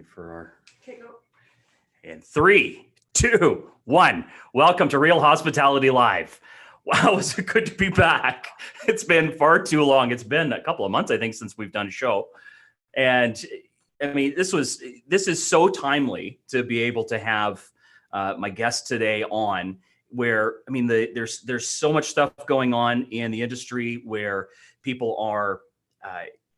wait for our. Okay, go. In 3, 2, 1. Welcome to Real Hospitality Live. Wow, is it good to be back? It's been far too long. It's been a couple of months, I think, since we've done a show. And I mean, this is so timely to be able to have my guest today on. Where I mean, there's so much stuff going on in the industry where people are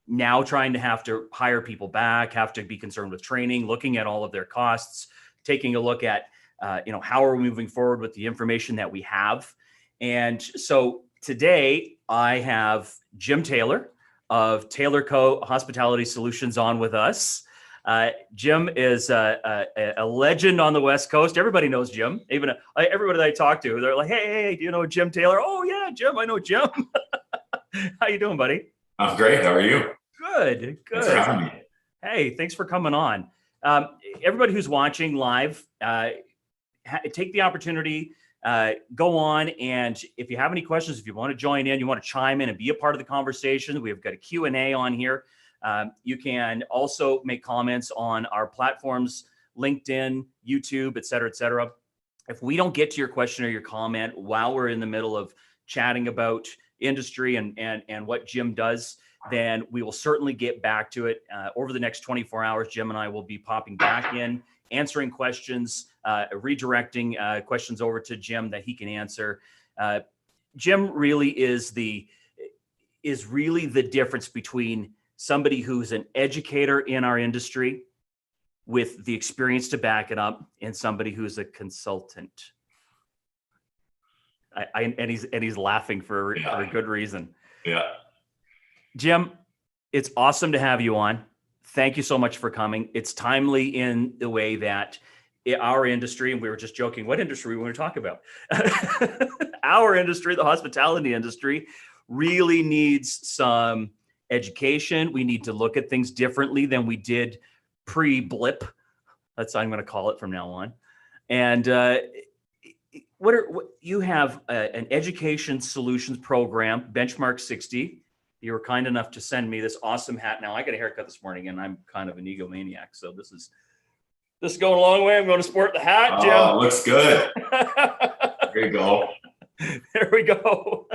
now trying to have to hire people back, have to be concerned with training, looking at all of their costs, taking a look at how are we moving forward with the information that we have. And so today I have Jim Taylor of Taylor Co. Hospitality Solutions on with us. Jim is a legend on the West Coast. Everybody knows Jim. Even everybody that I talk to, they're like, hey, do you know Jim Taylor? Oh yeah, Jim, I know Jim. How you doing, buddy? I'm great. How are you? Good. Thanks for having me. Hey, thanks for coming on. Everybody who's watching live, take the opportunity, go on, and if you have any questions, if you want to join in, you want to chime in and be a part of the conversation, we've got a Q&A on here. You can also make comments on our platforms, LinkedIn, YouTube, et cetera, et cetera. If we don't get to your question or your comment while we're in the middle of chatting about industry and what Jim does, then we will certainly get back to it. Over the next 24 hours, Jim and I will be popping back in, answering questions, redirecting questions over to Jim that he can answer. Jim really is really the difference between somebody who's an educator in our industry with the experience to back it up and somebody who's a consultant. And he's laughing for a good reason. Yeah. Jim, it's awesome to have you on. Thank you so much for coming. It's timely in the way that our industry, and we were just joking, what industry we want to talk about? Our industry, the hospitality industry, really needs some education. We need to look at things differently than we did pre-blip. That's what I'm going to call it from now on. And you have an education solutions program, Benchmark 60. You were kind enough to send me this awesome hat. Now I got a haircut this morning, and I'm kind of an egomaniac, so this is going a long way. I'm going to sport the hat, Jim. Oh, looks good. There you go. There we go.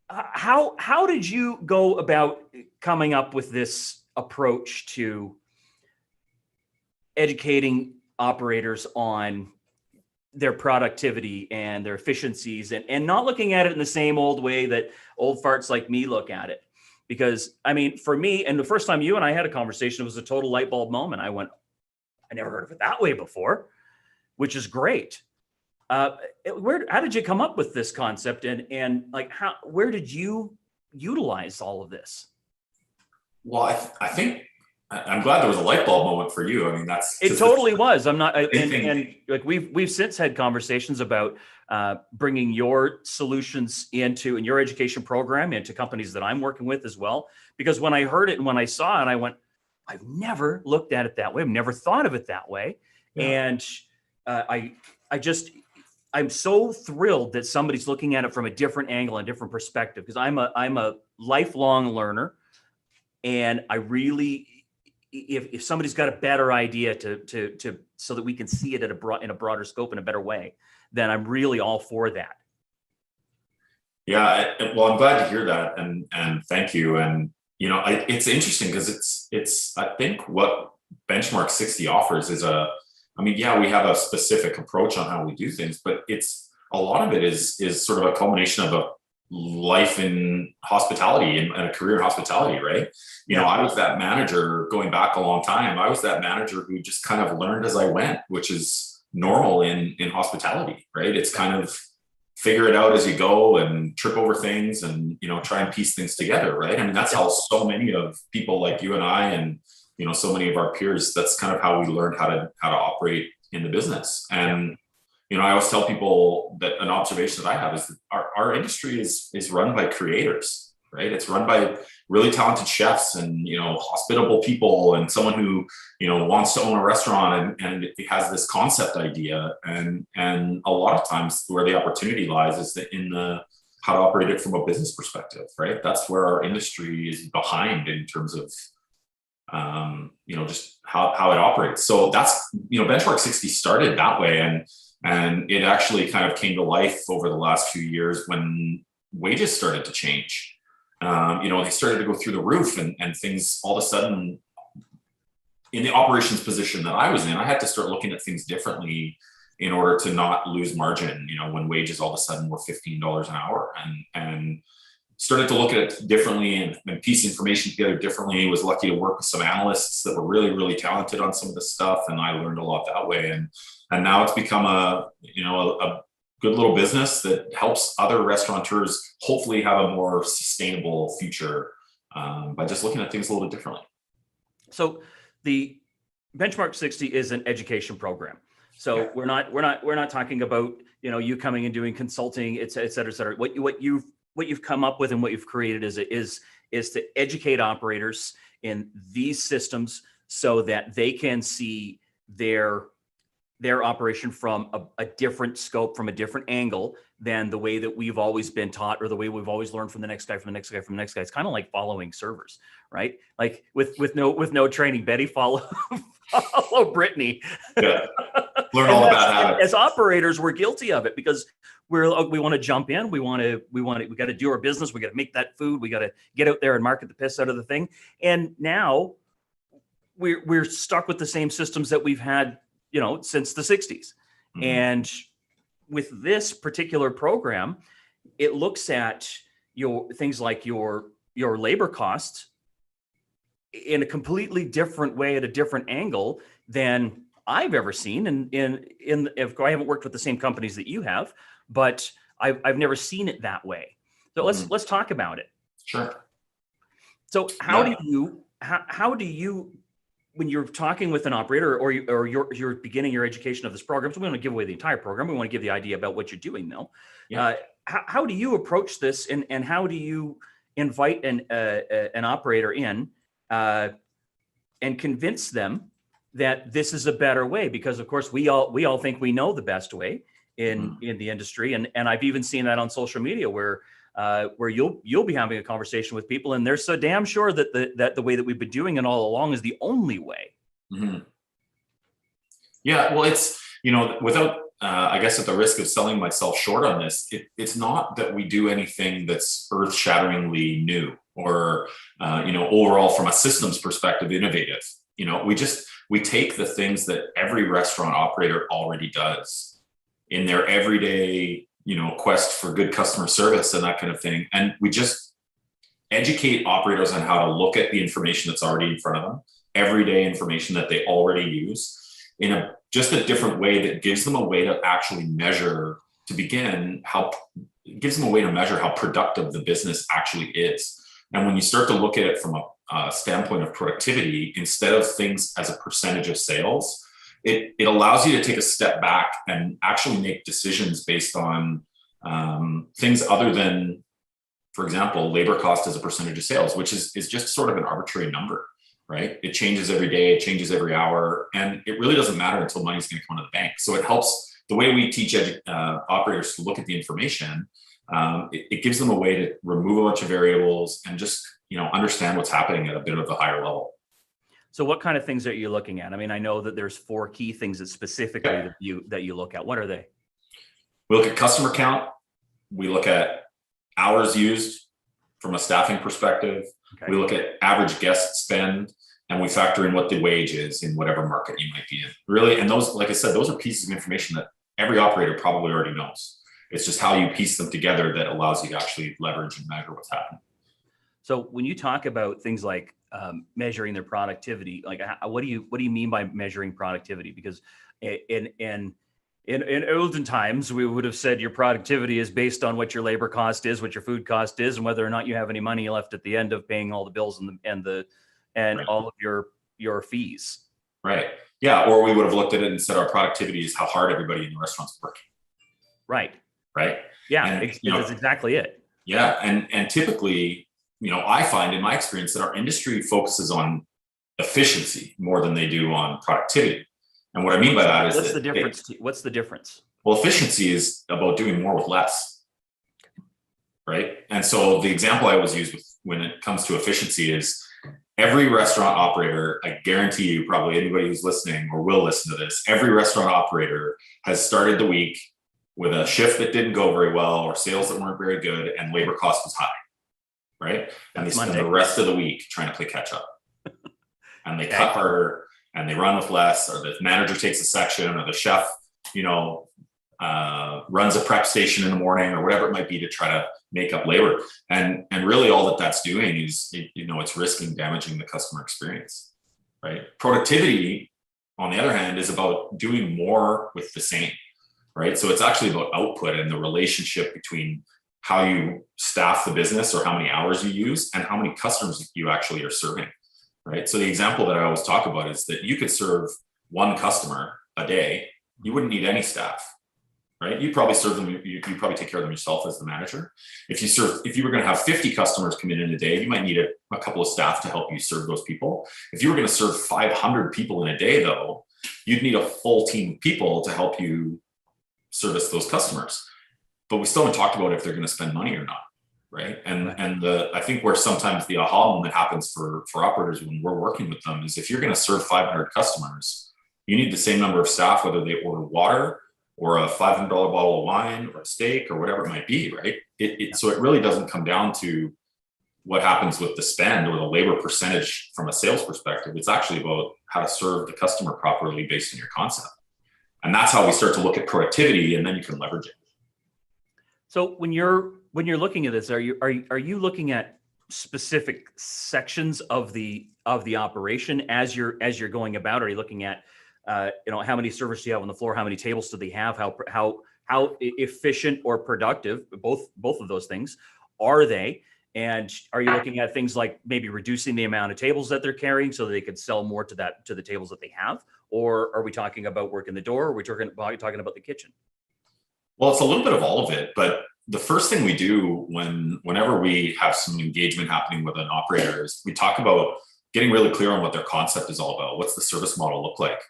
How did you go about coming up with this approach to educating operators on their productivity and their efficiencies and not looking at it in the same old way that old farts like me look at it? Because I mean, for me, and the first time you and I had a conversation, it was a total light bulb moment. I went, I never heard of it that way before, which is great. How did you come up with this concept and like where did you utilize all of this? Well, I think I'm glad there was a light bulb moment for you. I mean, it totally was. I'm not, and like we've since had conversations about bringing your solutions into and your education program into companies that I'm working with as well. Because when I heard it and when I saw it, I went, I've never looked at it that way. I've never thought of it that way. Yeah. And I'm so thrilled that somebody's looking at it from a different angle and different perspective, because I'm a lifelong learner, and I really, if somebody's got a better idea to so that we can see it in a broader scope in a better way, then I'm really all for that. Yeah, well, I'm glad to hear that, and thank you. And it's interesting because it's I think what Benchmark 60 offers is we have a specific approach on how we do things, but it's a lot of it is sort of a culmination of a life in hospitality and a career in hospitality, right? I was that manager going back a long time. I was that manager who just kind of learned as I went, which is normal in hospitality, right? It's kind of figure it out as you go and trip over things and, try and piece things together, right? I mean, that's how so many of people like you and I and, so many of our peers, that's kind of how we learned how to operate in the business. And, I always tell people that an observation that I have is that our industry is run by creators, right? It's run by really talented chefs and, hospitable people and someone who, wants to own a restaurant and has this concept idea. And a lot of times where the opportunity lies is in how to operate it from a business perspective, right? That's where our industry is behind in terms of just how it operates. So that's, Benchmark 60 started that way. And it actually kind of came to life over the last few years when wages started to change. They started to go through the roof, and things all of a sudden, in the operations position that I was in, I had to start looking at things differently in order to not lose margin, when wages all of a sudden were $15 an hour, and started to look at it differently and piece information together differently. Was lucky to work with some analysts that were really, really talented on some of this stuff. And I learned a lot that way. And now it's become a good little business that helps other restaurateurs hopefully have a more sustainable future by just looking at things a little bit differently. So the Benchmark 60 is an education program. So we're not talking about, you coming and doing consulting, et cetera, et cetera. What you've come up with and what you've created is to educate operators in these systems so that they can see their operation from a different scope, from a different angle than the way that we've always been taught, or the way we've always learned from the next guy, from the next guy, from the next guy. It's kind of like following servers, right? Like with no training, Betty follow Brittany. Yeah. Learn all about habits. As operators, we're guilty of it because we want to jump in. We got to do our business. We got to make that food. We got to get out there and market the piss out of the thing. And now we're stuck with the same systems that we've had, since the 60s. Mm-hmm. And with this particular program, it looks at your things like your labor costs in a completely different way, at a different angle than I've ever seen. And if I haven't worked with the same companies that you have, but I've never seen it that way. So let's talk about it. Sure. So how do you when you're talking with an operator or you're beginning your education of this program, so we don't want to give away the entire program. We want to give the idea about what you're doing though. Yeah. How do you approach this, and how do you invite an operator in and convince them that this is a better way? Because of course we all think we know the best way in the industry. And I've even seen that on social media where you'll be having a conversation with people and they're so damn sure that the way that we've been doing it all along is the only way. Mm-hmm. Yeah, well, it's, without, I guess at the risk of selling myself short on this, it's not that we do anything that's earth-shatteringly new or, overall from a systems perspective, innovative. We take the things that every restaurant operator already does in their everyday, quest for good customer service and that kind of thing. And we just educate operators on how to look at the information that's already in front of them, everyday information that they already use, in just a different way that gives them a way to actually measure, how productive the business actually is. And when you start to look at it from a standpoint of productivity, instead of things as a percentage of sales, it allows you to take a step back and actually make decisions based on things other than, for example, labor cost as a percentage of sales, which is just sort of an arbitrary number, right? It changes every day, it changes every hour, and it really doesn't matter until money's going to come into the bank. So it helps the way we teach operators to look at the information. It gives them a way to remove a bunch of variables and just understand what's happening at a bit of a higher level. So what kind of things are you looking at? I mean, I know that there's 4 key things that specifically that you look at. What are they? We look at customer count. We look at hours used from a staffing perspective. Okay. We look at average guest spend, and we factor in what the wage is in whatever market you might be in. Really, and those, like I said, those are pieces of information that every operator probably already knows. It's just how you piece them together that allows you to actually leverage and measure what's happening. So when you talk about things like measuring their productivity, like what do you mean by measuring productivity? Because in olden times, we would have said your productivity is based on what your labor cost is, what your food cost is, and whether or not you have any money left at the end of paying all the bills and right. all of your fees. Right. Yeah. Or we would have looked at it and said our productivity is how hard everybody in the restaurant's working. Right. Right. Yeah. And, that's exactly it. Yeah. And typically, I find in my experience that our industry focuses on efficiency more than they do on productivity. And what I mean by that is what's the difference? What's the difference? Well, efficiency is about doing more with less, right? And so the example I always use when it comes to efficiency is every restaurant operator, I guarantee you, probably anybody who's listening or will listen to this, every restaurant operator has started the week with a shift that didn't go very well or sales that weren't very good and labor cost was high, right? And they spend the rest of the week trying to play catch up. And they cut harder and they run with less, or the manager takes a section, or the chef, runs a prep station in the morning, or whatever it might be, to try to make up labor. And really all that's doing is, it's risking damaging the customer experience, right? Productivity, on the other hand, is about doing more with the same, right? So it's actually about output and the relationship between how you staff the business, or how many hours you use, and how many customers you actually are serving, right? So the example that I always talk about is that you could serve one customer a day. You wouldn't need any staff, right? You probably serve them. You probably take care of them yourself as the manager. If you were going to have 50 customers come in a day, you might need a couple of staff to help you serve those people. If you were going to serve 500 people in a day, though, you'd need a full team of people to help you service those customers. But we still haven't talked about if they're going to spend money or not, right? And I think where sometimes the aha moment happens for operators when we're working with them is, if you're going to serve 500 customers, you need the same number of staff, whether they order water or a $500 bottle of wine or a steak or whatever it might be, right? So it really doesn't come down to what happens with the spend or the labor percentage from a sales perspective. It's actually about how to serve the customer properly based on your concept. And that's how we start to look at productivity, and then you can leverage it. So when you're looking at this, are you looking at specific sections of the operation as you're going about? Are you looking at how many servers do you have on the floor? How many tables do they have? How efficient or productive, both of those things, are they? And are you looking at things like maybe reducing the amount of tables that they're carrying so that they could sell more to the tables that they have? Or are we talking about working the door? Or are we talking about the kitchen? Well, it's a little bit of all of it, but the first thing we do whenever we have some engagement happening with an operator is we talk about getting really clear on what their concept is all about. What's the service model look like?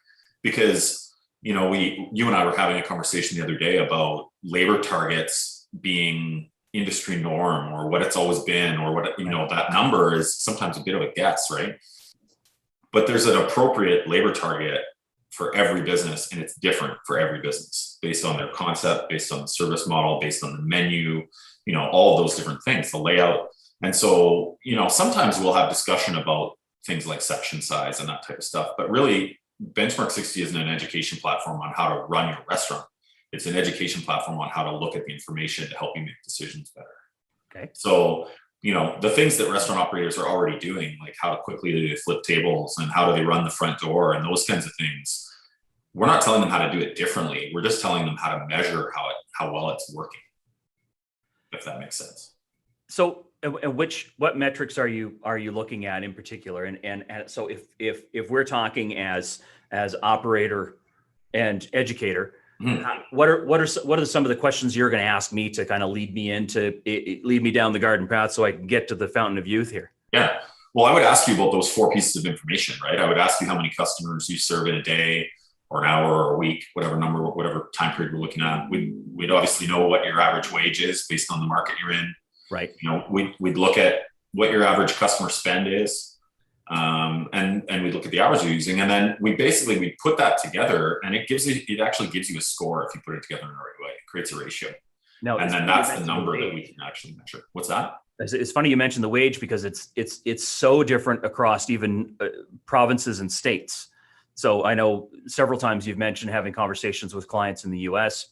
Because, you and I were having a conversation the other day about labor targets being industry norm, or what it's always been, or what, that number is sometimes a bit of a guess, right? But there's an appropriate labor target for every business, and it's different for every business based on their concept, based on the service model, based on the menu, all of those different things, the layout. And so, sometimes we'll have discussion about things like section size and that type of stuff, but really Benchmark 60 isn't an education platform on how to run your restaurant. It's an education platform on how to look at the information to help you make decisions better. Okay. So, the things that restaurant operators are already doing, like how quickly do they flip tables and how do they run the front door and those kinds of things, we're not telling them how to do it differently. We're just telling them how to measure how well it's working, if that makes sense. So, what metrics are you looking at in particular? And so if we're talking as operator and educator, what are some of the questions you're going to ask me to kind of lead me down the garden path so I can get to the fountain of youth here? Yeah. Well, I would ask you about those 4 pieces of information, right? I would ask you how many customers you serve in a day or an hour or a week, whatever time period we're looking at. We'd obviously know what your average wage is based on the market you're in. Right. We'd look at what your average customer spend is. And we look at the hours you're using, and then we put that together, and it actually gives you a score if you put it together in the right way. It creates a ratio. No, and then that's the number that we can actually measure. What's that? It's funny you mentioned the wage, because it's so different across even provinces and states. So I know several times you've mentioned having conversations with clients in the US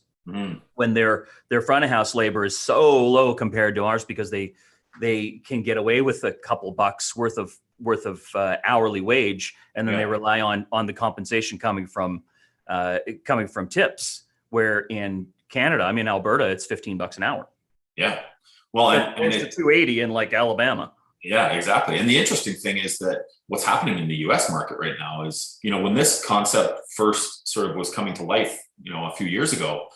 when their front of house labor is so low compared to ours, because they can get away with a couple bucks worth of hourly wage, and then they rely on the compensation coming from tips, where in Canada, I mean, Alberta, it's $15 an hour. Yeah. Well, and it's $2.80 in like Alabama. Yeah, exactly. And the interesting thing is that what's happening in the US market right now is, when this concept first sort of was coming to life, a few years ago,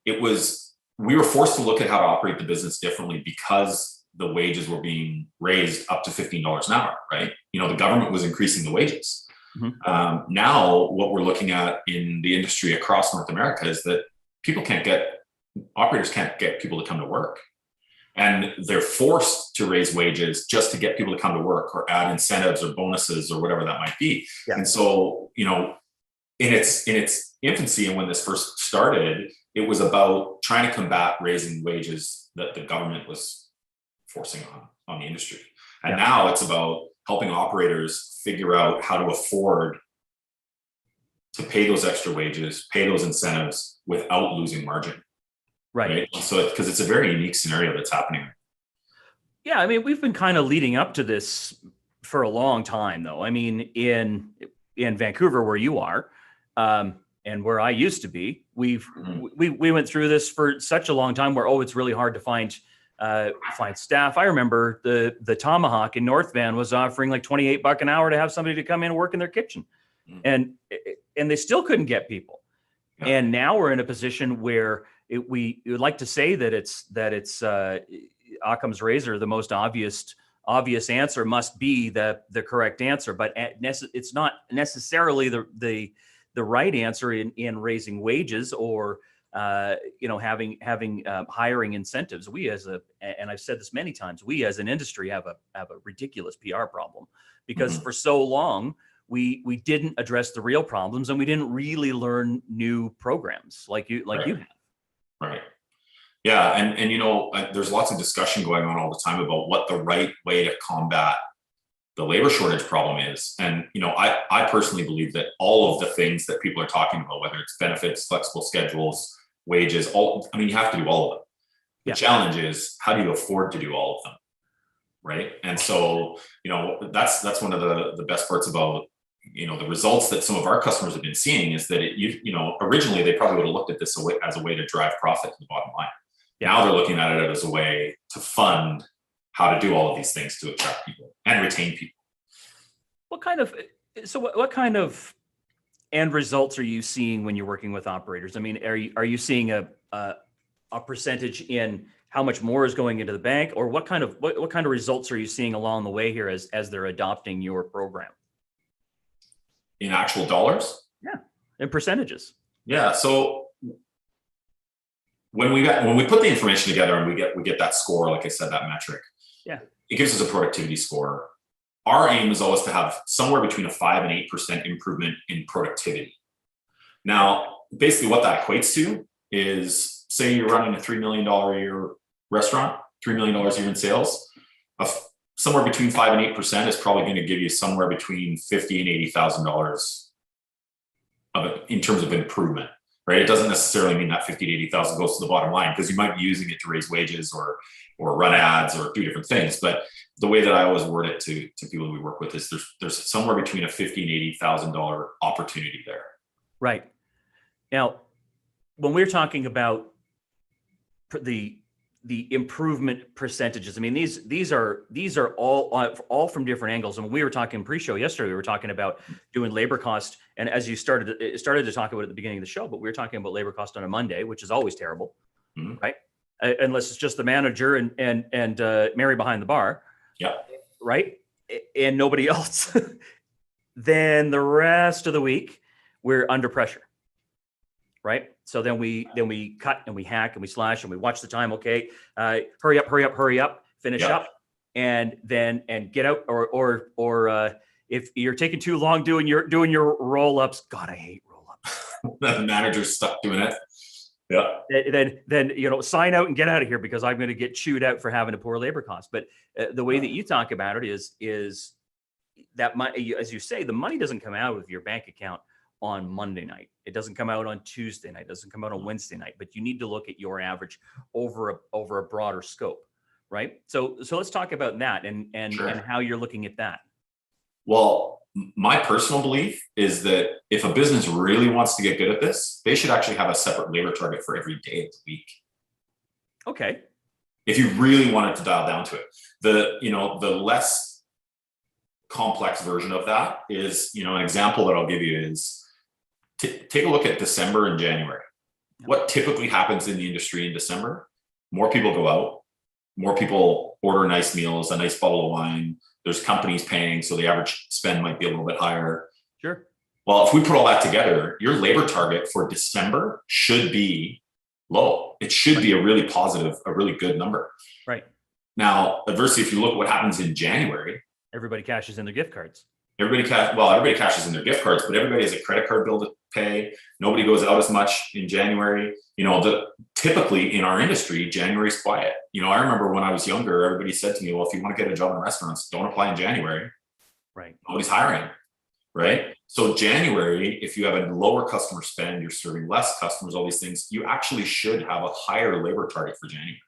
we were forced to look at how to operate the business differently because the wages were being raised up to $15 an hour, right? The government was increasing the wages. Now, what we're looking at in the industry across North America is that operators can't get people to come to work. And they're forced to raise wages just to get people to come to work or add incentives or bonuses or whatever that might be. Yeah. And so, in its infancy and when this first started, it was about trying to combat raising wages that the government was forcing on the industry. And now it's about helping operators figure out how to afford to pay those extra wages, pay those incentives without losing margin. Right. So, because it's a very unique scenario that's happening. Yeah. I mean, we've been kind of leading up to this for a long time, though. I mean, in Vancouver, where you are, and where I used to be, we went through this for such a long time where, it's really hard to find staff. I remember the Tomahawk in North Van was offering like $28 an hour to have somebody to come in and work in their kitchen. And they still couldn't get people. Yeah. And now we're in a position where we would like to say that it's Occam's razor, the most obvious answer must be the correct answer, but it's not necessarily the right answer in raising wages or having hiring incentives. We and I've said this many times, we as an industry have a ridiculous PR problem because for so long we didn't address the real problems and we didn't really learn new programs like you have. Right. Yeah. And there's lots of discussion going on all the time about what the right way to combat the labor shortage problem is. And, I personally believe that all of the things that people are talking about, whether it's benefits, flexible schedules, wages, you have to do all of them. The challenge is, how do you afford to do all of them? Right. And so, that's one of the best parts about, the results that some of our customers have been seeing is that originally they probably would have looked at this as a way to drive profit to the bottom line. Yeah. Now they're looking at it as a way to fund how to do all of these things to attract people and retain people. What kind of end results are you seeing when you're working with operators? I mean, are you seeing a percentage in how much more is going into the bank, or what kind of results are you seeing along the way here as they're adopting your program? In actual dollars? Yeah, in percentages. Yeah. So when we put the information together and we get that score, like I said, that metric, it gives us a productivity score. Our aim is always to have somewhere between a 5 and 8% improvement in productivity. Now, basically what that equates to is, say you're running a $3 million a year restaurant, $3 million a year in sales, somewhere between 5 and 8% is probably going to give you somewhere between $50,000 and $80,000 in terms of improvement, right? It doesn't necessarily mean that $50,000 to $80,000 goes to the bottom line, because you might be using it to raise wages or run ads or do different things. But the way that I always word it to people we work with is there's somewhere between a $50,000 and $80,000 opportunity there. Right. Now, when we're talking about the improvement percentages, I mean, these are all from different angles. And we were talking pre-show yesterday, we were talking about doing labor cost. And as you started to talk about it at the beginning of the show, but we were talking about labor cost on a Monday, which is always terrible, right? Unless it's just the manager and Mary behind the bar. Yeah. Right. And nobody else. Then the rest of the week, we're under pressure. Right. So then we cut and we hack and we slash and we watch the time. Okay. Hurry up, finish up, and get out. Or if you're taking too long doing your roll-ups, God, I hate roll-ups. The manager's stuck doing it. Yeah. Then sign out and get out of here, because I'm going to get chewed out for having a poor labor cost. But the way that you talk about it is that as you say, the money doesn't come out of your bank account on Monday night. It doesn't come out on Tuesday night. It doesn't come out on Wednesday night. But you need to look at your average over a broader scope, right? So let's talk about that and how you're looking at that. Well, my personal belief is that if a business really wants to get good at this, they should actually have a separate labor target for every day of the week. Okay. If you really wanted to dial down to it, the less complex version of that is, an example that I'll give you is take a look at December and January. What typically happens in the industry in December? More people go out, more people order nice meals, a nice bottle of wine. There's companies paying, so the average spend might be a little bit higher. Sure. Well, if we put all that together, your labor target for December should be low. It should be a really positive, a really good number. Right. Now, adversely, if you look at what happens in January, everybody cashes in their gift cards. Everybody cashes in their gift cards, but everybody has a credit card bill to pay. Nobody goes out as much in January. Typically in our industry, January's quiet. I remember when I was younger, everybody said to me, well, if you want to get a job in restaurants, don't apply in January. Right. Nobody's hiring. Right. So January, if you have a lower customer spend, you're serving less customers, all these things, you actually should have a higher labor target for January.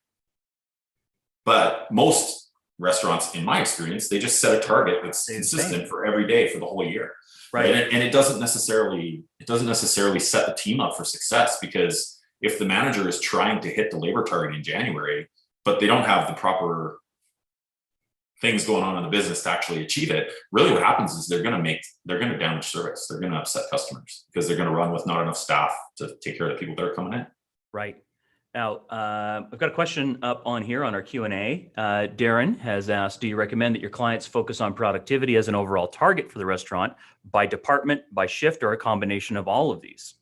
But most restaurants, in my experience, they just set a target that's consistent for every day for the whole year. Right. And it doesn't necessarily set the team up for success, because if the manager is trying to hit the labor target in January, but they don't have the proper things going on in the business to actually achieve it, really what happens is they're going to damage service. They're going to upset customers because they're going to run with not enough staff to take care of the people that are coming in. Right. Now, I've got a question up on here on our Q&A. Darren has asked, do you recommend that your clients focus on productivity as an overall target for the restaurant by department, by shift, or a combination of all of these?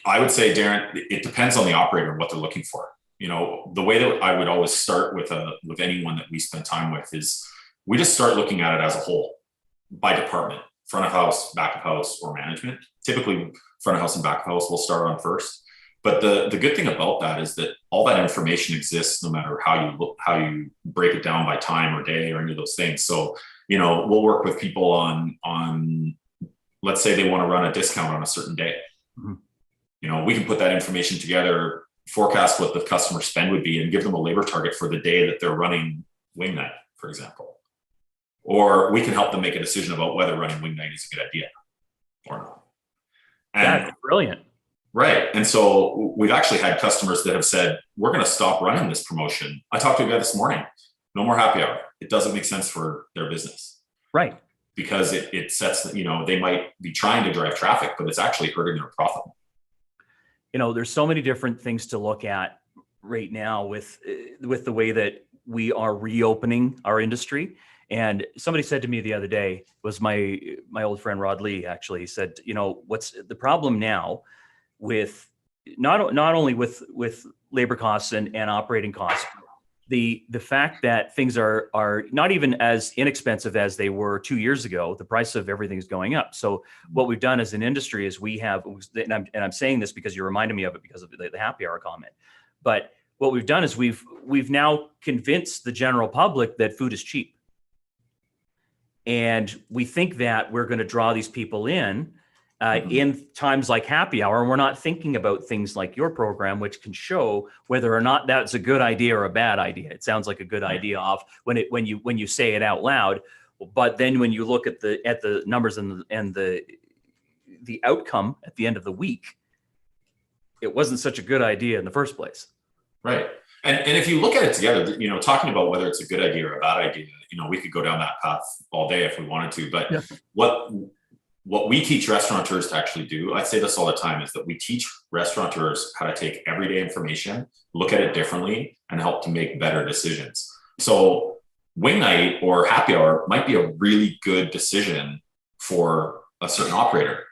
I would say, Darren, it depends on the operator and what they're looking for. The way that I would always start with anyone that we spend time with is we just start looking at it as a whole by department, front of house, back of house, or management. Typically, front of house and back of house we'll start on first. But the good thing about that is that all that information exists no matter how you break it down by time or day or any of those things. So, we'll work with people on let's say they want to run a discount on a certain day. Mm-hmm. We can put that information together, forecast what the customer spend would be, and give them a labor target for the day that they're running wing night, for example. Or we can help them make a decision about whether running wing night is a good idea or not. And that's brilliant. Right. And so we've actually had customers that have said, we're going to stop running this promotion. I talked to a guy this morning, no more happy hour. It doesn't make sense for their business. Right. Because it sets, they might be trying to drive traffic, but it's actually hurting their profit. There's so many different things to look at right now with the way that we are reopening our industry. And somebody said to me the other day, it was my old friend Rod Lee actually said, what's the problem now with not only with labor costs and operating costs, the fact that things are not even as inexpensive as they were 2 years ago. The price of everything is going up. So what we've done as an industry is we have, and I'm saying this because you reminded me of it because of the happy hour comment, but what we've done is we've now convinced the general public that food is cheap. And we think that we're going to draw these people in times like happy hour. And we're not thinking about things like your program, which can show whether or not that's a good idea or a bad idea. It sounds like a good idea off when you say it out loud, but then when you look at the numbers and the outcome at the end of the week, it wasn't such a good idea in the first place. Right. And if you look at it together, talking about whether it's a good idea or a bad idea, we could go down that path all day if we wanted to. But yeah. What we teach restaurateurs to actually do, I say this all the time, is that we teach restaurateurs how to take everyday information, look at it differently, and help to make better decisions. So wing night or happy hour might be a really good decision for a certain operator.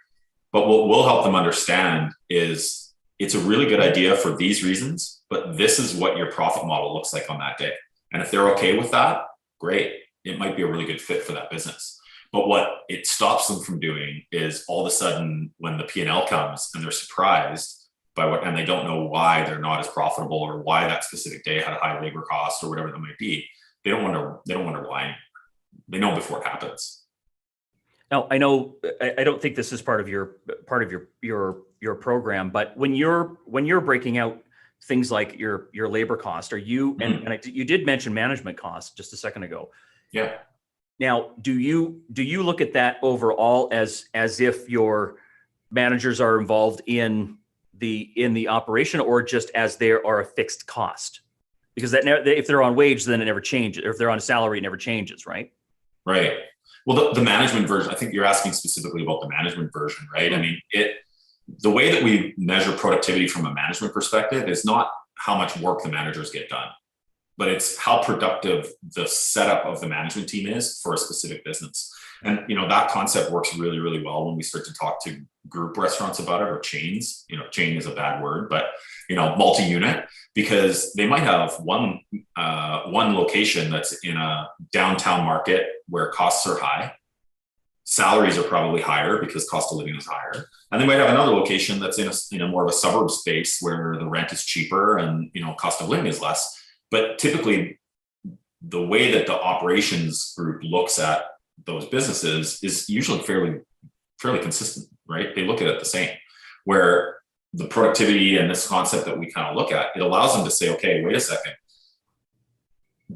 But what we'll help them understand is it's a really good idea for these reasons, but this is what your profit model looks like on that day. And if they're okay with that, great. It might be a really good fit for that business. But what it stops them from doing is all of a sudden when the P&L comes and they're surprised by and they don't know why they're not as profitable or why that specific day had a high labor cost or whatever that might be. They don't wonder why. They know before it happens. Now, I know I don't think this is part of your program, but when you're breaking out things like your labor cost, are you you did mention management costs just a second ago. Yeah. Now, do you look at that overall as if your managers are involved in the operation, or just as they are a fixed cost? Because if they're on wage, then it never changes. Or if they're on a salary, it never changes, right? Right. Well, the management version, I think you're asking specifically about the management version, right? I mean, the way that we measure productivity from a management perspective is not how much work the managers get done. but it's how productive the setup of the management team is for a specific business. And, that concept works really, really well when we start to talk to group restaurants about it, or chains. Chain is a bad word, but, multi-unit, because they might have one location that's in a downtown market where costs are high. Salaries are probably higher because cost of living is higher. And they might have another location that's in a more of a suburb space where the rent is cheaper and, cost of living is less. But typically the way that the operations group looks at those businesses is usually fairly consistent, right? They look at it the same, where the productivity and this concept that we kind of look at, it allows them to say, okay, wait a second,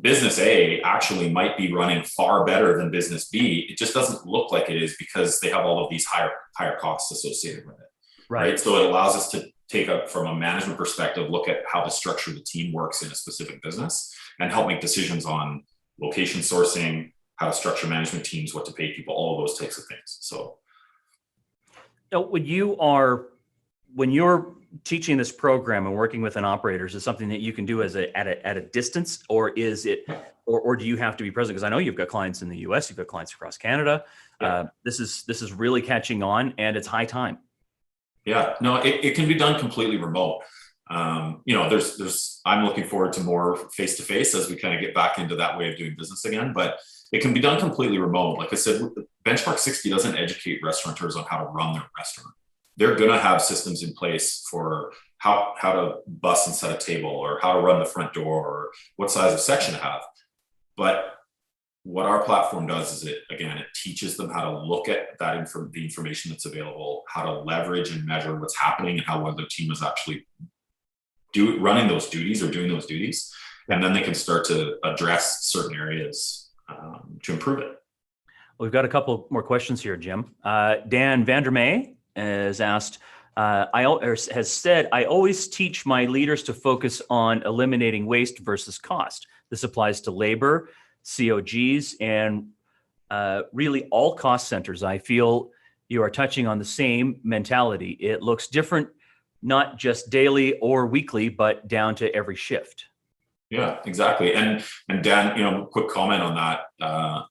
business A actually might be running far better than business B. It just doesn't look like it is because they have all of these higher costs associated with it. Right. So it allows us to take up, from a management perspective, look at how the structure of the team works in a specific business and help make decisions on location sourcing, how to structure management teams, what to pay people, all of those types of things. So when you're teaching this program and working with an operator, is it something that you can do at a distance, or is it, or do you have to be present? Because I know you've got clients in the US, you've got clients across Canada. Yeah. This is really catching on, and it's high time. Yeah, no, it can be done completely remote. I'm looking forward to more face-to-face as we kind of get back into that way of doing business again, but it can be done completely remote. Like I said, Benchmark 60 doesn't educate restaurateurs on how to run their restaurant. They're going to have systems in place for how to bus and set a table, or how to run the front door, or what size of section to have. But what our platform does is it teaches them how to look at the information that's available, how to leverage and measure what's happening, and how well their team is actually running those duties or doing those duties. And then they can start to address certain areas to improve it. Well, we've got a couple more questions here, Jim. Dan Vandermeer has asked, has said, I always teach my leaders to focus on eliminating waste versus cost. This applies to labor, COGs, and really all cost centers. I feel you are touching on the same mentality. It looks different, not just daily or weekly, but down to every shift. Yeah, exactly. And Dan, quick comment on that.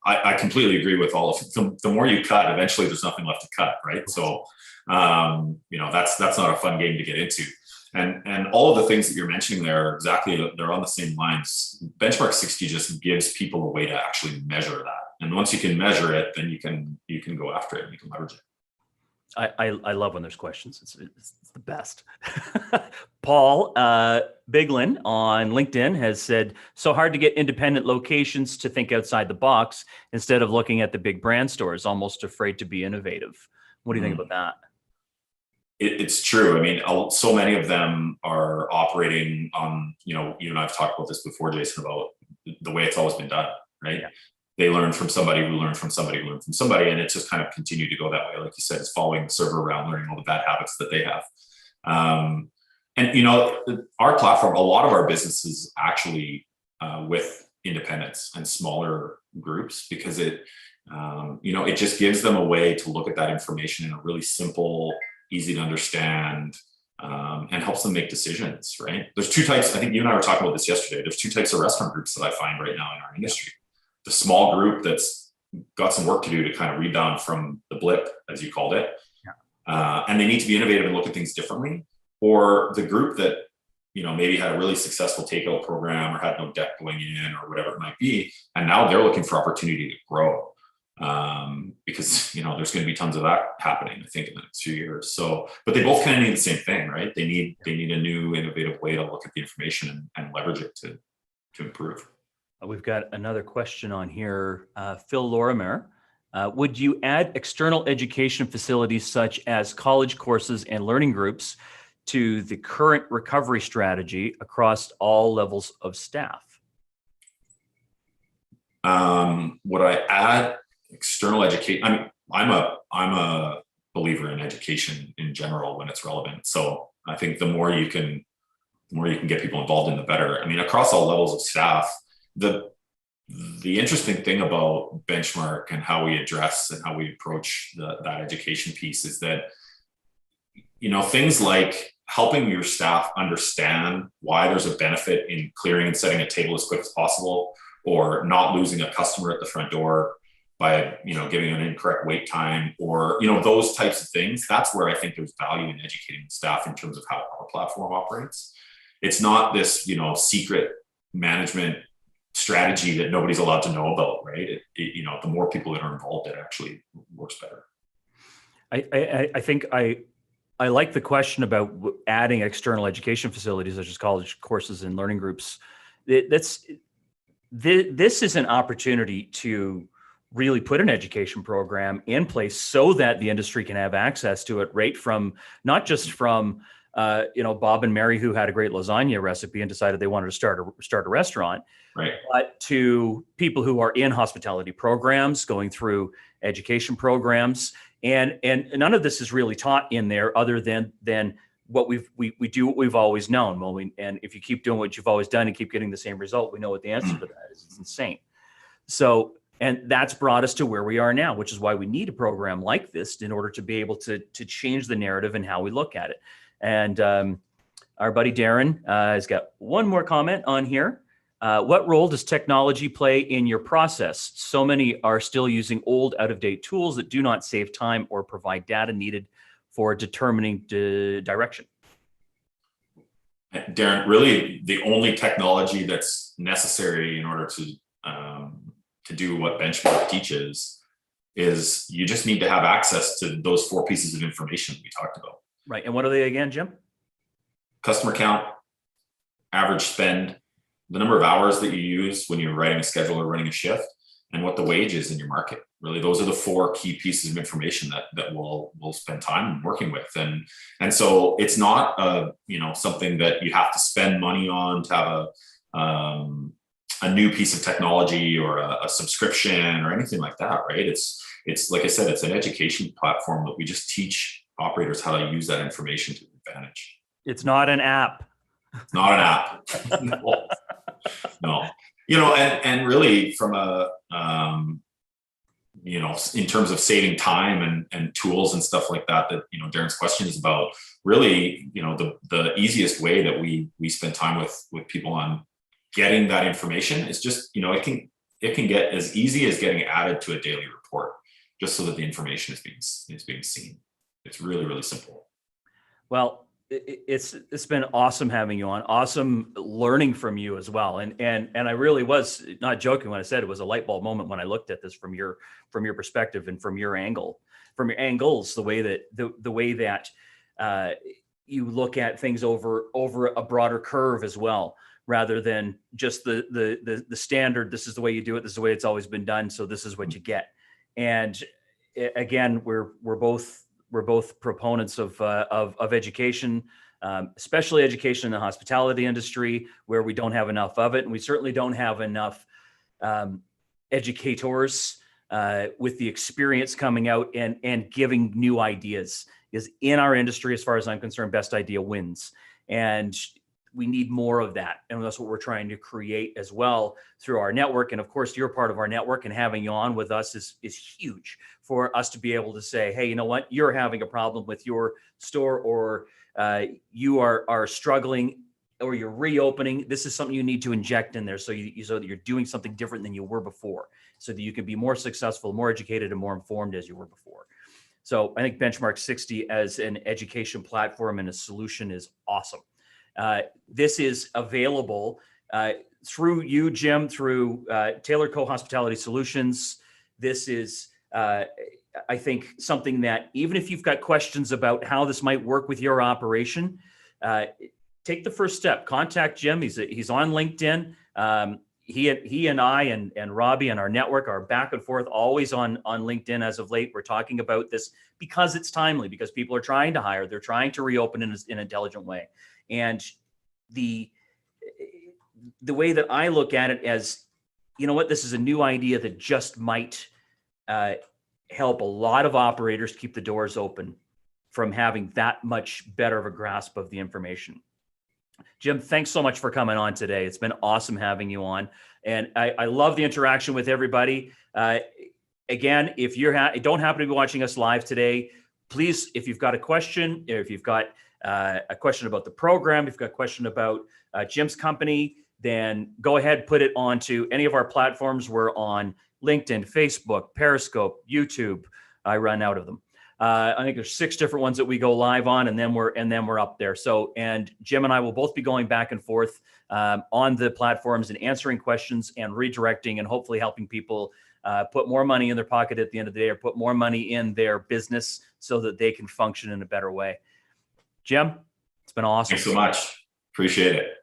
I completely agree with all of it. The more you cut, eventually there's nothing left to cut, right? So, that's not a fun game to get into. And all of the things that you're mentioning there, they're on the same lines. Benchmark 60 just gives people a way to actually measure that. And once you can measure it, then you can go after it and you can leverage it. I love when there's questions. It's the best. Paul Biglin on LinkedIn has said, so hard to get independent locations to think outside the box instead of looking at the big brand stores, almost afraid to be innovative. What do you think about that? It's true. I mean, so many of them are operating on, you and I've talked about this before, Jason, about the way it's always been done, right? Yeah. They learn from somebody who learned from somebody who learned from somebody, and it's just kind of continued to go that way. Like you said, it's following the server around, learning all the bad habits that they have. Our platform, a lot of our business is actually with independents and smaller groups, because it just gives them a way to look at that information in a really simple, easy to understand, and helps them make decisions, right? There's two types. I think you and I were talking about this yesterday. There's two types of restaurant groups that I find right now in our industry. The small group that's got some work to do to kind of rebound from the blip, as you called it. Yeah. And they need to be innovative and look at things differently. Or the group that, maybe had a really successful takeout program or had no debt going in or whatever it might be. And now they're looking for opportunity to grow. Because, there's going to be tons of that happening, I think, in the next few years. So, but they both kind of need the same thing, right? They need a new innovative way to look at the information and leverage it to improve. We've got another question on here. Phil Lorimer, would you add external education facilities such as college courses and learning groups to the current recovery strategy across all levels of staff? Would I add external education? I mean, I'm a believer in education in general when it's relevant. So I think the more you can get people involved in, the better. I mean, across all levels of staff. The interesting thing about Benchmark and how we address and how we approach that education piece is that, things like helping your staff understand why there's a benefit in clearing and setting a table as quick as possible, or not losing a customer at the front door by, giving an incorrect wait time, or, those types of things. That's where I think there's value in educating staff in terms of how our platform operates. It's not this, secret management strategy that nobody's allowed to know about, right? The more people that are involved, it actually works better. I think I like the question about adding external education facilities such as college courses and learning groups. This is an opportunity to really put an education program in place so that the industry can have access to it, right from not just from Bob and Mary, who had a great lasagna recipe and decided they wanted to start a restaurant, right, but to people who are in hospitality programs, going through education programs, and none of this is really taught in there other than what we do what we've always known. And if you keep doing what you've always done and keep getting the same result, we know what the answer to that is. It's insane. So, and that's brought us to where we are now, which is why we need a program like this in order to be able to change the narrative and how we look at it. And our buddy Darren has got one more comment on here. What role does technology play in your process? So many are still using old, out-of-date tools that do not save time or provide data needed for determining direction. Darren, really the only technology that's necessary in order to do what Benchmark teaches is you just need to have access to those 4 pieces of information we talked about. Right. And what are they again, Jim? Customer count, average spend, the number of hours that you use when you're writing a schedule or running a shift, and what the wage is in your market. Really, those are the 4 key pieces of information that we'll spend time working with. And so it's not something that you have to spend money on to have a new piece of technology or a subscription or anything like that, right? It's like I said, it's an education platform that we just teach operators how to use that information to advantage. It's not an app. It's not an app. No. And really from in terms of saving time and tools and stuff like that Darren's question is about, really, the easiest way that we spend time with people on getting that information is just, it can get as easy as getting added to a daily report, just so that the information is being seen. It's really, really simple. Well, it's been awesome having you on. Awesome learning from you as well. And I really was not joking when I said it was a light bulb moment when I looked at this from your perspective and from your angles, the way that you look at things over a broader curve as well, rather than just the standard. This is the way you do it. This is the way it's always been done. So this is what you get. And again, we're both proponents of education, especially education in the hospitality industry, where we don't have enough of it. And we certainly don't have enough educators with the experience coming out and giving new ideas. Is in our industry, as far as I'm concerned, best idea wins. And we need more of that. And that's what we're trying to create as well through our network. And of course, you're part of our network, and having you on with us is huge for us to be able to say, hey, you know what, you're having a problem with your store, or you are struggling, or you're reopening. This is something you need to inject in there so that you're doing something different than you were before, so that you can be more successful, more educated, and more informed as you were before. So I think Benchmark 60 as an education platform and a solution is awesome. This is available through you, Jim, through Taylor Co Hospitality Solutions. This is, I think, something that even if you've got questions about how this might work with your operation, take the first step. Contact Jim. He's on LinkedIn. He and I and Robbie and our network are back and forth always on LinkedIn as of late. We're talking about this because it's timely, because people are trying to hire. They're trying to reopen in an intelligent way. And the way that I look at it as, you know what, this is a new idea that just might help a lot of operators keep the doors open from having that much better of a grasp of the information. Jim, thanks so much for coming on today. It's been awesome having you on. And I love the interaction with everybody. Again, if you don't happen to be watching us live today, please, if you've got a question, or if you've got a question about the program, if you've got a question about Jim's company, then go ahead, put it onto any of our platforms. We're on LinkedIn, Facebook, Periscope, YouTube. I run out of them. I think there's 6 different ones that we go live on, and then we're up there. So, and Jim and I will both be going back and forth on the platforms and answering questions and redirecting and hopefully helping people put more money in their pocket at the end of the day, or put more money in their business so that they can function in a better way. Jim, it's been awesome. Thanks so much. Appreciate it.